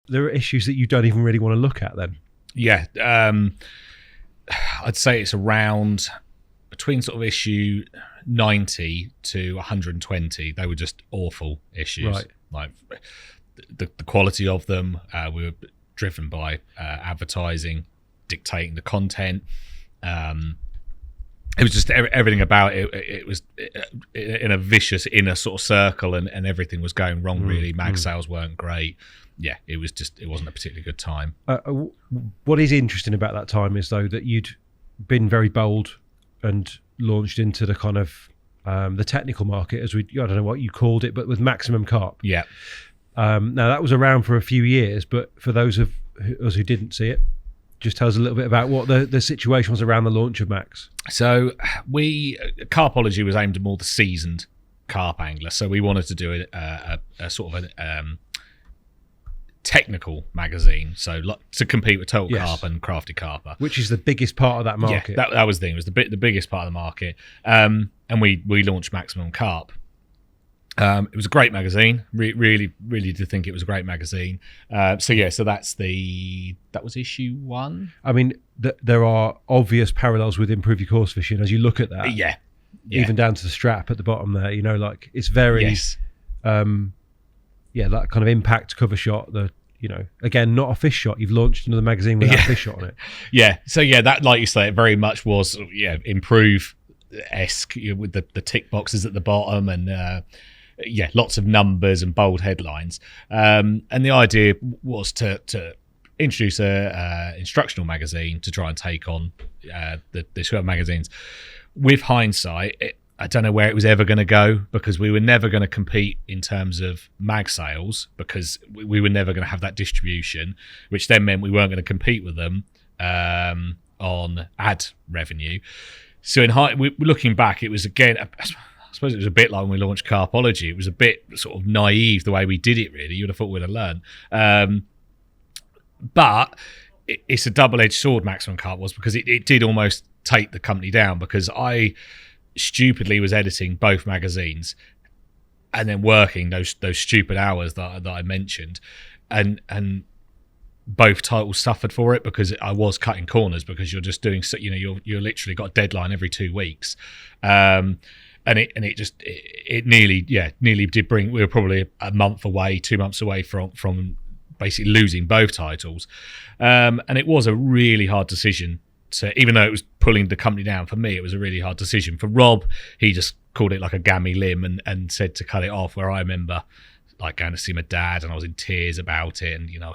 there are issues that you don't even really want to look at then. Yeah. I'd say it's around between sort of issue 90 to 120. They were just awful issues. Right. Like the quality of them, we were driven by advertising dictating the content. It was just everything about it. It was in a vicious inner sort of circle, and everything was going wrong. Really, mag sales weren't great. Yeah, it wasn't a particularly good time. What is interesting about that time is though that you'd been very bold and launched into the kind of the technical market, I don't know what you called it, but with Maximum Carp. Yeah. Now that was around for a few years, but for those of us who didn't see it, just tell us a little bit about what the situation was around the launch of Max. So CARPology was aimed at more the seasoned carp angler. So we wanted to do a sort of a technical magazine, so to compete with Total Carp and Crafty Carper, which is the biggest part of that market. Yeah, that was the thing. It was the biggest part of the market. And we launched Maximum Carp. It was a great magazine. Really did think it was a great magazine. So that was issue 1. I mean, there are obvious parallels with Improve Your Course Fishing as you look at that. Yeah. Even down to the strap at the bottom there. You know, like it's very, that kind of impact cover shot. Again, not a fish shot. You've launched another magazine with a fish shot on it. Yeah. So that, like you say, it very much was Improve-esque with the tick boxes at the bottom and. Lots of numbers and bold headlines. And the idea was to introduce a instructional magazine to try and take on the Square magazines. With hindsight, I don't know where it was ever going to go, because we were never going to compete in terms of mag sales, because we were never going to have that distribution, which then meant we weren't going to compete with them on ad revenue. So looking back, it was again... I suppose it was a bit like when we launched CARPology. It was a bit sort of naive the way we did it, really. You would have thought we'd have learned. But it's a double-edged sword, Maximum Carp was, because it did almost take the company down, because I stupidly was editing both magazines and then working those stupid hours that I mentioned. And both titles suffered for it, because I was cutting corners, because you're just doing, you're literally got a deadline every 2 weeks. And it nearly did bring. We were probably a month away, 2 months away from basically losing both titles, and it was a really hard decision. Even though it was pulling the company down, for me it was a really hard decision. For Rob, he just called it like a gammy limb and said to cut it off. Where I remember like going to see my dad and I was in tears about it, and I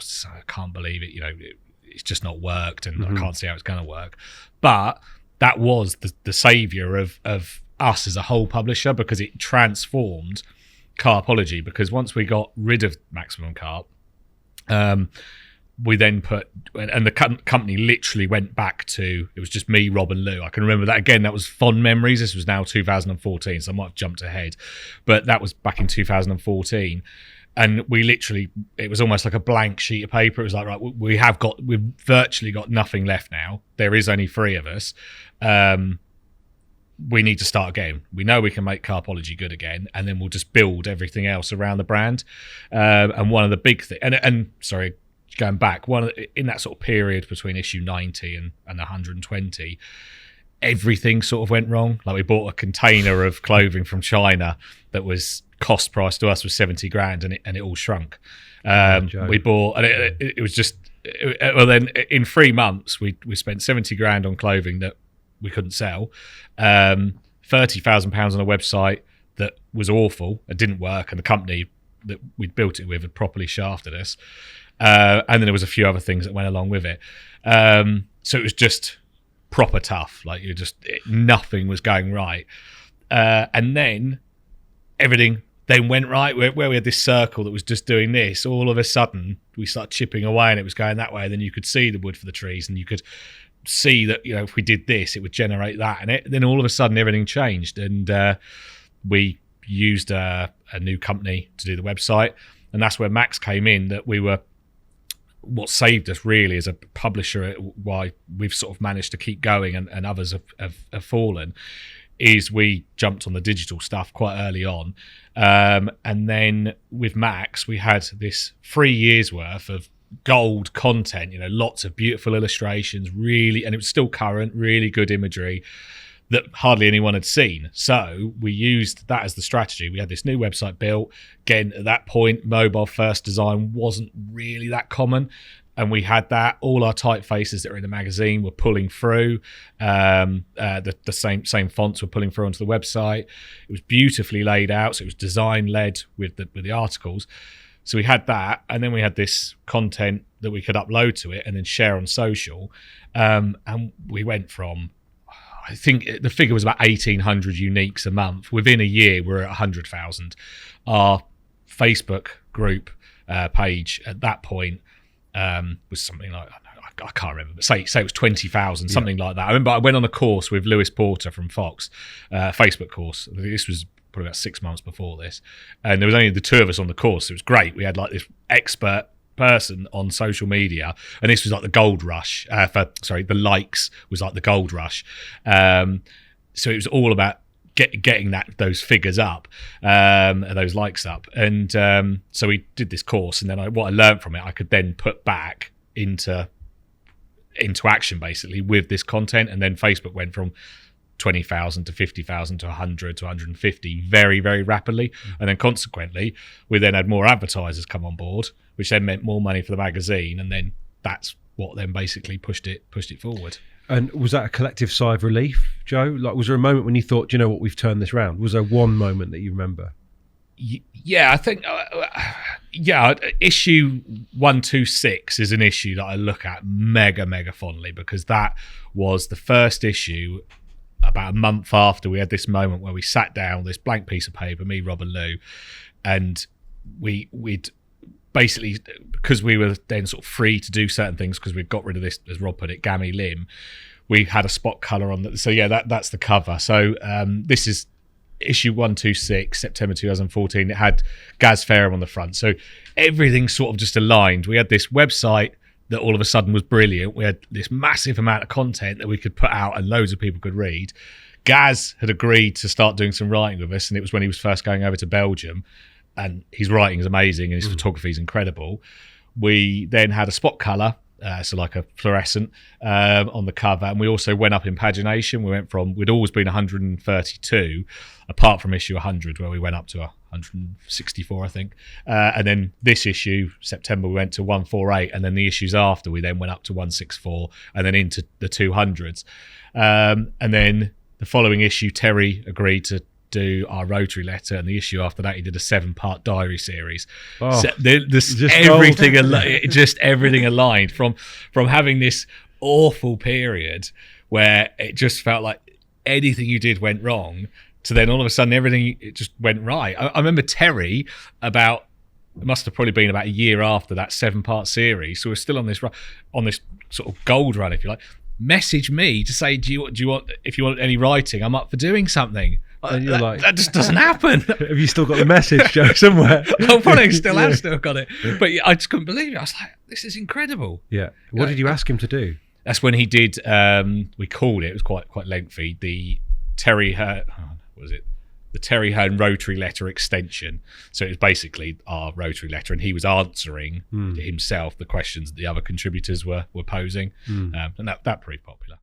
can't believe it. It's just not worked, and I can't see how it's going to work. But that was the saviour of us as a whole publisher, because it transformed CARPology. Because once we got rid of Maximum Carp, we then and the company literally went back to, it was just me, Rob and Lou. I can remember that again. That was fond memories. This was now 2014, so I might have jumped ahead, but that was back in 2014. And we literally, it was almost like a blank sheet of paper. It was like, right, we've virtually got nothing left now. There is only 3 of us. We need to start again. We know we can make CARPology good again, and then we'll just build everything else around the brand. And one of the big things, and sorry, going back, in that sort of period between issue 90 and 120, everything sort of went wrong. Like we bought a container of clothing from China that was cost price to us was 70 grand, and it all shrunk. We bought, and it was just, well, then in 3 months we spent 70 grand on clothing that we couldn't sell, £30,000 on a website that was awful. It didn't work, and the company that we'd built it with had properly shafted us. And then there was a few other things that went along with it. So it was just proper tough. Like nothing was going right. And then everything then went right, where we had this circle that was just doing this. All of a sudden we started chipping away and it was going that way. And then you could see the wood for the trees, and you could see that, if we did this, it would generate that. And then all of a sudden everything changed, and we used a new company to do the website. And that's where Max came in. That we were, what saved us really as a publisher, why we've sort of managed to keep going and others have fallen, is we jumped on the digital stuff quite early on. And then with Max, we had this 3 years worth of gold content, lots of beautiful illustrations, really, and it was still current, really good imagery that hardly anyone had seen. So we used that as the strategy. We had this new website built. Again, at that point, mobile first design wasn't really that common. And we had that. All our typefaces that are in the magazine were pulling through. The same fonts were pulling through onto the website. It was beautifully laid out. So it was design led with the articles. So we had that, and then we had this content that we could upload to it and then share on social. And we went from, I think the figure was about 1,800 uniques a month. Within a year, we're at 100,000. Our Facebook group page at that point was something like, I can't remember, but say it was 20,000, something like that. I remember I went on a course with Lewis Porter from Fox, Facebook course. This was probably about 6 months before this, and there was only the two of us on the course. It was great. We had like this expert person on social media, and this was like the gold rush. The likes was like the gold rush. So it was all about getting those figures up, and those likes up, and so we did this course, and then what I learned from it, I could then put back into action basically with this content, and then Facebook went from 20,000 to 50,000 to 100 to 150 very, very rapidly, and then consequently we then had more advertisers come on board, which then meant more money for the magazine, and then that's what then basically pushed it forward. And was that a collective sigh of relief, Joe? Like, was there a moment when you thought, do you know what, we've turned this round? Was there one moment that you remember? Yeah, I think, issue 126 is an issue that I look at mega, mega fondly, because that was the first issue about a month after we had this moment where we sat down, this blank piece of paper, me, Rob and Lou, and we'd basically, because we were then sort of free to do certain things because we'd got rid of this, as Rob put it, gammy limb, we had a spot colour on that. So yeah, that's the cover. So this is issue 126, September 2014. It had Gaz Fairham on the front. So everything sort of just aligned. We had this website that all of a sudden was brilliant. We had this massive amount of content that we could put out and loads of people could read. Gaz had agreed to start doing some writing with us, and it was when he was first going over to Belgium, and his writing is amazing and his photography is incredible. We then had a spot colour, so like a fluorescent on the cover, and we also went up in pagination. We'd always been 132, apart from issue 100 where we went up to 164, I think, and then this issue, September, we went to 148, and then the issues after we then went up to 164, and then into the 200s, and then the following issue Terry agreed to do our rotary letter, and the issue after that he did a 7-part diary series. So everything aligned from having this awful period where it just felt like anything you did went wrong, to then all of a sudden it just went right. I remember Terry, it must have probably been about a year after that 7-part series, so we're still on this sort of gold run, if you like, message me to say, do you want, if you want any writing, I'm up for doing something. And you're like, that just doesn't happen. Have you still got the message, Joe, somewhere? I probably still got it. But I just couldn't believe it. I was like, this is incredible. Yeah. What did you ask him to do? That's when he did, we called it was quite lengthy, the Terry Hearn, the Terry Hearn rotary letter extension. So it was basically our rotary letter, and he was answering himself the questions that the other contributors were posing. And that proved popular.